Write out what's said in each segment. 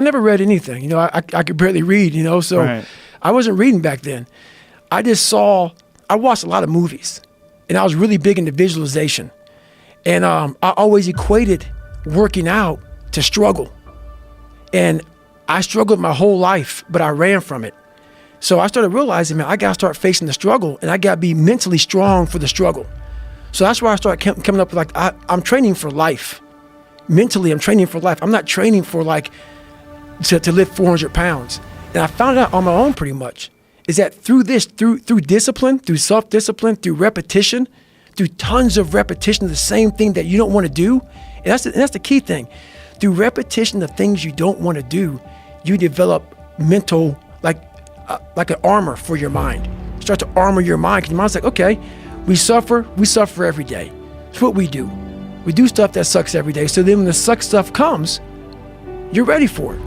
I never read anything. I could barely read, so Right. I wasn't reading back then. I watched a lot of movies, and I was really big into visualization. And I always equated working out to struggle. And I struggled my whole life, but I ran from it. So I started realizing, man, I got to start facing the struggle, and I got to be mentally strong for the struggle. So that's where I started coming up with, I'm training for life. Mentally, I'm training for life. I'm not training for to lift 400 pounds. And I found out on my own pretty much, is that through discipline, through self-discipline, through repetition, through tons of repetition of the same thing that you don't want to do, and that's the key thing. Through repetition of things you don't want to do, you develop mental, like an armor for your mind. You start to armor your mind, because your mind's like, okay, we suffer every day. It's what we do. We do stuff that sucks every day. So then when the suck stuff comes, you're ready for it.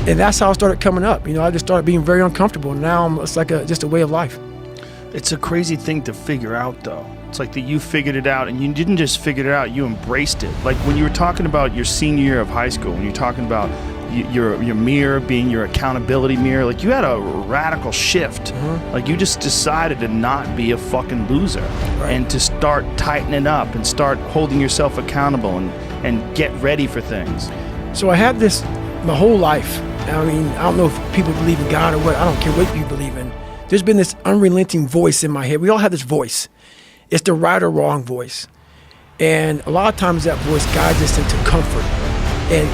And that's how I started coming up. I just started being very uncomfortable. And now it's like just a way of life. It's a crazy thing to figure out, though. It's like that you figured it out, and you didn't just figure it out, you embraced it. Like when you were talking about your senior year of high school, when you're talking about your mirror being your accountability mirror, like you had a radical shift. Like you just decided to not be a fucking loser, right, and to start tightening up and start holding yourself accountable and get ready for things. So I had this my whole life. I mean, I don't know if people believe in God or what. I don't care what you believe in. There's been this unrelenting voice in my head. We all have this voice. It's the right or wrong voice. And a lot of times that voice guides us into comfort. And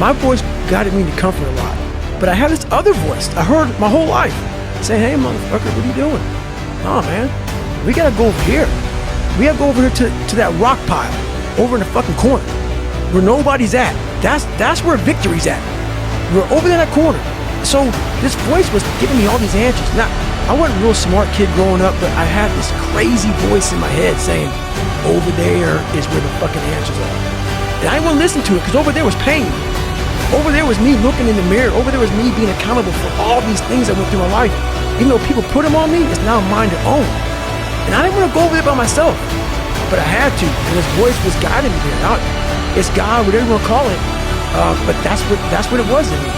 my voice guided me into comfort a lot. But I had this other voice I heard my whole life saying, hey, motherfucker, what are you doing? Oh, man, we got to go over here. We got to go over here to that rock pile over in the fucking corner where nobody's at. That's where victory's at. We're over there in that corner. So this voice was giving me all these answers. Now, I wasn't a real smart kid growing up, but I had this crazy voice in my head saying, over there is where the fucking answers are. And I didn't want to listen to it, because over there was pain. Over there was me looking in the mirror. Over there was me being accountable for all these things I went through my life. Even though people put them on me, it's now mine to own. And I didn't want to go over there by myself, but I had to, and this voice was guiding me there. Now, it's God, whatever you want to call it, but that's what it was in me.